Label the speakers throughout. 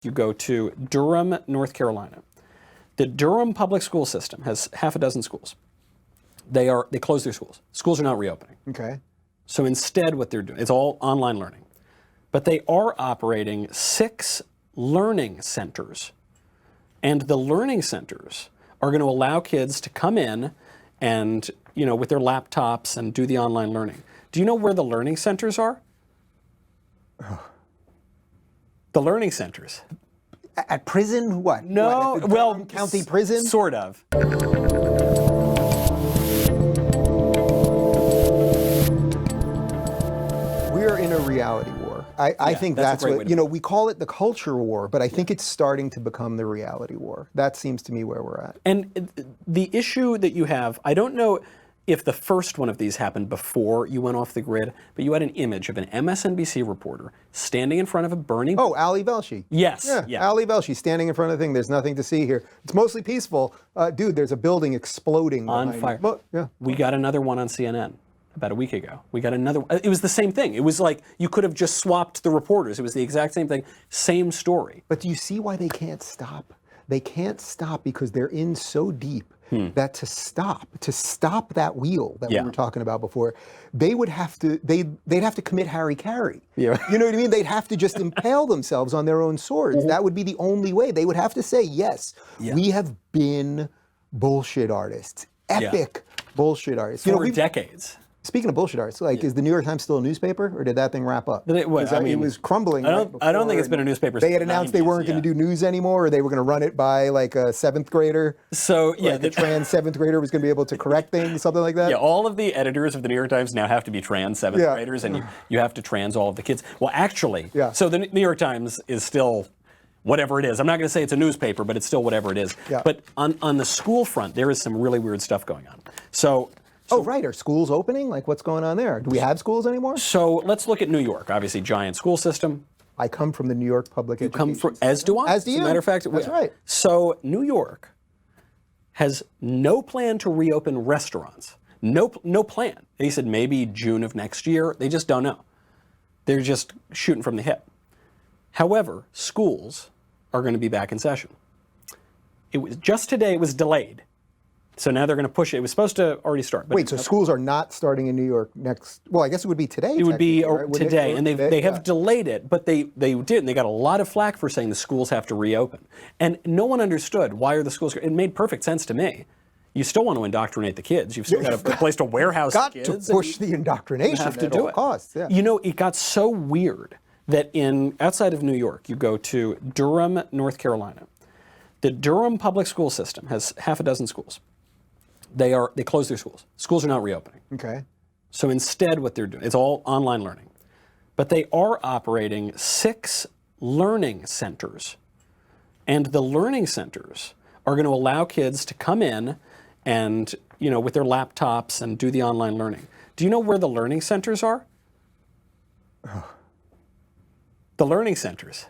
Speaker 1: You go to Durham, North Carolina. The Durham public school system has half a dozen schools. They close their schools. Schools are not reopening.
Speaker 2: Okay.
Speaker 1: So instead what they're doing, it's all online learning. But they are operating 6 learning centers. And the learning centers are going to allow kids to come in and, with their laptops and do the online learning. Do you know where the learning centers are? The learning centers.
Speaker 2: At prison? What?
Speaker 1: No,
Speaker 2: What, at the Durham County Prison?
Speaker 1: Sort of.
Speaker 2: We're in a reality war. I think that's what, we call it the culture war, but I think it's starting to become the reality war. That seems to me where we're at.
Speaker 1: And the issue that you have, I don't know if the first one of these happened before you went off the grid, but you had an image of an MSNBC reporter standing in front of a burning...
Speaker 2: Oh, Ali Velshi.
Speaker 1: Yes.
Speaker 2: Yeah. Ali Velshi standing in front of the thing. There's nothing to see here. It's mostly peaceful. Dude, there's a building exploding
Speaker 1: on fire. We got another one on CNN about a week ago. We got another. It was the same thing. It was like you could have just swapped the reporters. It was the exact same thing, same story.
Speaker 2: But do you see why they can't stop? They can't stop because they're in so deep that to stop that wheel that we were talking about before, they would have to, they'd have to commit harry-carry.
Speaker 1: Yeah.
Speaker 2: You know what I mean? They'd have to just impale themselves on their own swords. That would be the only way. They would have to say, yes, we have been bullshit artists, epic bullshit artists.
Speaker 1: For decades.
Speaker 2: Speaking of bullshit artists, is the New York Times still a newspaper, or did that thing wrap up?
Speaker 1: It was.
Speaker 2: It was crumbling.
Speaker 1: I don't think it's been a newspaper.
Speaker 2: They had announced they weren't going to do news anymore, or they were going to run it by like a 7th grader.
Speaker 1: So
Speaker 2: the trans 7th grader was going to be able to correct things, something like that.
Speaker 1: Yeah, all of the editors of the New York Times now have to be trans 7th graders, and you have to trans all of the kids. Well, actually, so the New York Times is still whatever it is. I'm not going to say it's a newspaper, but it's still whatever it is.
Speaker 2: Yeah.
Speaker 1: But on the school front, there is some really weird stuff going on. So
Speaker 2: right. Are schools opening? Like, what's going on there? Do we have schools anymore?
Speaker 1: So let's look at New York. Obviously, giant school system.
Speaker 2: I come from the New York public education system.
Speaker 1: As do I.
Speaker 2: As do you.
Speaker 1: As a matter of fact,
Speaker 2: that's right.
Speaker 1: So New York has no plan to reopen restaurants. No plan. They said maybe June of next year. They just don't know. They're just shooting from the hip. However, schools are going to be back in session. It was just today. It was delayed. So now they're going to push it. It was supposed to already start. But
Speaker 2: wait, so schools are not starting in New York next? Well, I guess it would be today.
Speaker 1: It would be
Speaker 2: right?
Speaker 1: today, and they have delayed it, but they did, and they got a lot of flack for saying the schools have to reopen. And no one understood why are the schools. It made perfect sense to me. You still want to indoctrinate the kids. You've still got a place to warehouse the kids.
Speaker 2: Got to push the indoctrination at all costs. Yeah.
Speaker 1: It got so weird that outside of New York, you go to Durham, North Carolina. The Durham public school system has half a dozen schools. They close their schools. Schools are not reopening.
Speaker 2: Okay.
Speaker 1: So instead what they're doing, it's all online learning. But they are operating 6 learning centers. And the learning centers are going to allow kids to come in and, with their laptops and do the online learning. Do you know where the learning centers are? The learning centers.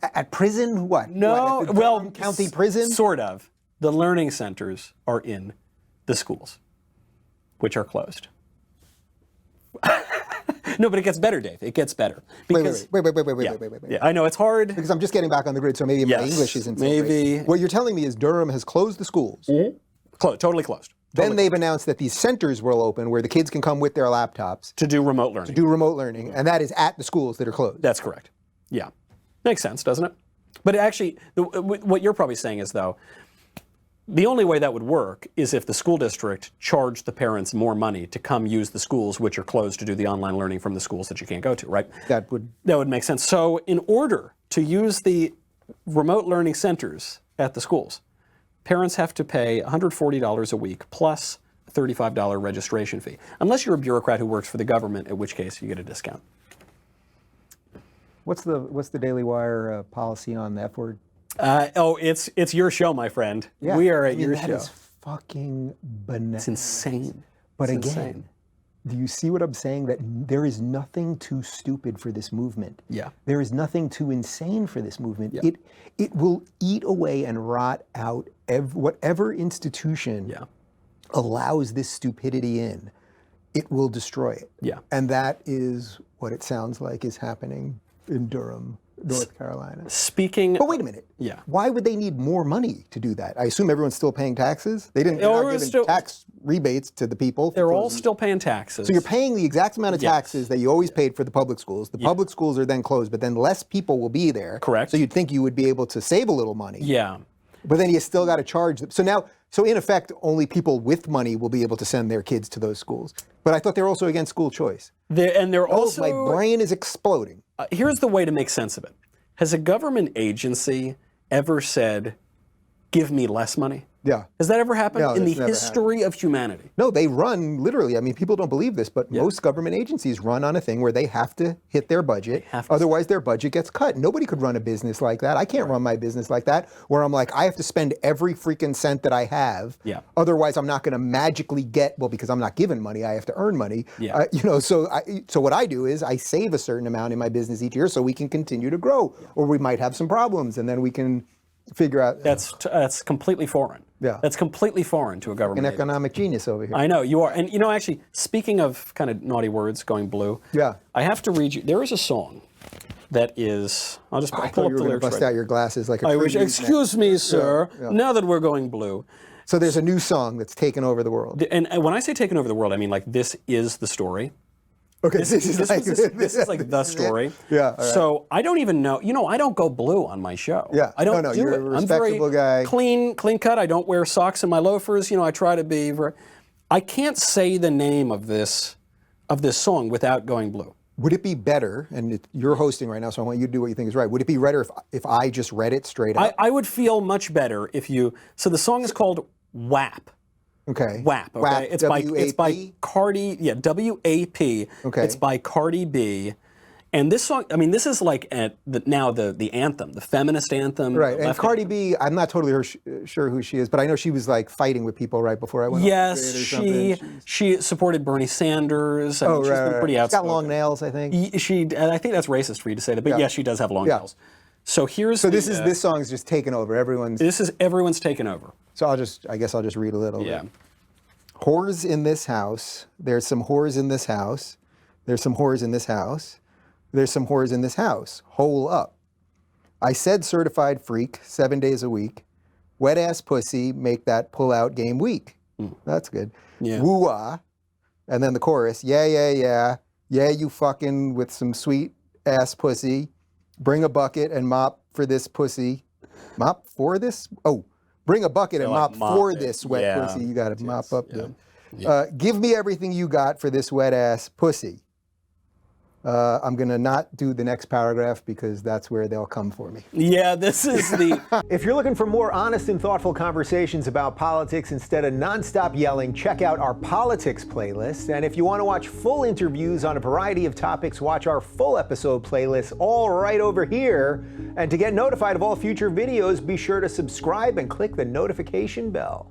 Speaker 2: At prison? What?
Speaker 1: No,
Speaker 2: at the Durham County Prison?
Speaker 1: Sort of. The learning centers are in the schools, which are closed. No, but it gets better, Dave. It gets better.
Speaker 2: Wait.
Speaker 1: Yeah, I know, it's hard.
Speaker 2: Because I'm just getting back on the grid, so maybe my English isn't so great. What you're telling me is Durham has closed the schools.
Speaker 1: Totally closed.
Speaker 2: Then they've announced that these centers will open where the kids can come with their laptops.
Speaker 1: To do remote learning.
Speaker 2: And that is at the schools that are closed.
Speaker 1: That's correct. Yeah. Makes sense, doesn't it? But actually, what you're probably saying is, though, the only way that would work is if the school district charged the parents more money to come use the schools, which are closed, to do the online learning from the schools that you can't go to, right? That would make sense. So in order to use the remote learning centers at the schools, parents have to pay $140 a week plus a $35 registration fee, unless you're a bureaucrat who works for the government, at which case you get a discount.
Speaker 2: What's the Daily Wire policy on the F word?
Speaker 1: It's your show, my friend.
Speaker 2: Yeah.
Speaker 1: We are at your
Speaker 2: show. That is fucking bananas.
Speaker 1: It's insane.
Speaker 2: But again, do you see what I'm saying? That there is nothing too stupid for this movement.
Speaker 1: Yeah.
Speaker 2: There is nothing too insane for this movement.
Speaker 1: Yeah.
Speaker 2: It will eat away and rot out whatever institution allows this stupidity in. It will destroy it.
Speaker 1: Yeah.
Speaker 2: And that is what it sounds like is happening in Durham North Carolina.
Speaker 1: Speaking.
Speaker 2: But wait a minute.
Speaker 1: Yeah.
Speaker 2: Why would they need more money to do that? I assume everyone's still paying taxes. They're not giving
Speaker 1: still,
Speaker 2: tax rebates to the people.
Speaker 1: They're all still paying taxes.
Speaker 2: So you're paying the exact amount of taxes that you always paid for the public schools. The public schools are then closed, but then less people will be there.
Speaker 1: Correct.
Speaker 2: So you'd think you would be able to save a little money.
Speaker 1: Yeah.
Speaker 2: But then you still got to charge them. So in effect, only people with money will be able to send their kids to those schools. But I thought they were also against school choice.
Speaker 1: They're also.
Speaker 2: My brain is exploding.
Speaker 1: Here's the way to make sense of it. Has a government agency ever said, give me less money?
Speaker 2: Yeah.
Speaker 1: Has that ever happened
Speaker 2: No,
Speaker 1: in the
Speaker 2: that's never
Speaker 1: history of humanity?
Speaker 2: No, they run literally. I mean, people don't believe this, but most government agencies run on a thing where they have to hit their budget. Otherwise, their budget gets cut. Nobody could run a business like that. I can't run my business like that, where I'm like, I have to spend every freaking cent that I have.
Speaker 1: Yeah.
Speaker 2: Otherwise, I'm not going to magically get, well, because I'm not given money, I have to earn money.
Speaker 1: Yeah.
Speaker 2: So what I do is I save a certain amount in my business each year so we can continue to grow, or we might have some problems, and then we can figure out.
Speaker 1: That's completely foreign.
Speaker 2: Yeah.
Speaker 1: That's completely foreign to a government.
Speaker 2: An economic genius over here.
Speaker 1: I know, you are. And actually, speaking of kind of naughty words going blue, I have to read you, there is a song that is, I'll just pull up the lyrics.
Speaker 2: You were going to bust out your glasses like a
Speaker 1: I wish, excuse me, sir, now that we're going blue.
Speaker 2: So there's a new song that's taken over the world.
Speaker 1: And when I say taken over the world, I mean like this is the story.
Speaker 2: Okay,
Speaker 1: this is like the story.
Speaker 2: Yeah.
Speaker 1: So I don't even know. I don't go blue on my show.
Speaker 2: Yeah.
Speaker 1: I don't
Speaker 2: No,
Speaker 1: do
Speaker 2: you're
Speaker 1: it.
Speaker 2: a respectable
Speaker 1: I'm very
Speaker 2: guy.
Speaker 1: clean cut. I don't wear socks in my loafers. I try to be. I can't say the name of this song without going blue.
Speaker 2: Would it be better? And you're hosting right now, so I want you to do what you think is right. Would it be better if I just read it straight up?
Speaker 1: I would feel much better if you. So the song is called WAP.
Speaker 2: Okay.
Speaker 1: WAP. Okay.
Speaker 2: WAP,
Speaker 1: It's by Cardi. Yeah. WAP.
Speaker 2: Okay.
Speaker 1: It's by Cardi B. And this song, I mean, this is like the anthem, the feminist anthem.
Speaker 2: Right. And Cardi B, I'm not totally sure who she is, but I know she was like fighting with people right before I went.
Speaker 1: Yes, she supported Bernie Sanders. She's been pretty outspoken.
Speaker 2: She's got long nails, I think.
Speaker 1: I think that's racist for you to say that, but yes, she does have long nails. So this
Speaker 2: song is just taken over.
Speaker 1: Everyone's taken over.
Speaker 2: So I guess I'll just read a little.
Speaker 1: Yeah.
Speaker 2: Whores in this house. There's some whores in this house. There's some whores in this house. There's some whores in this house. Hole up. I said certified freak 7 days a week. Wet ass pussy make that pull out game weak. That's good.
Speaker 1: Yeah.
Speaker 2: Woo-ah. And then the chorus. Yeah, yeah, yeah. Yeah, you fucking with some sweet ass pussy. Bring a bucket and mop for this pussy. Mop for this? Oh, bring a bucket and mop for this wet pussy. You got to mop up. Give me everything you got for this wet ass pussy. I'm going to not do the next paragraph because that's where they'll come for me.
Speaker 1: Yeah, this is the...
Speaker 3: If you're looking for more honest and thoughtful conversations about politics instead of nonstop yelling, check out our politics playlist. And if you want to watch full interviews on a variety of topics, watch our full episode playlist all right over here. And to get notified of all future videos, be sure to subscribe and click the notification bell.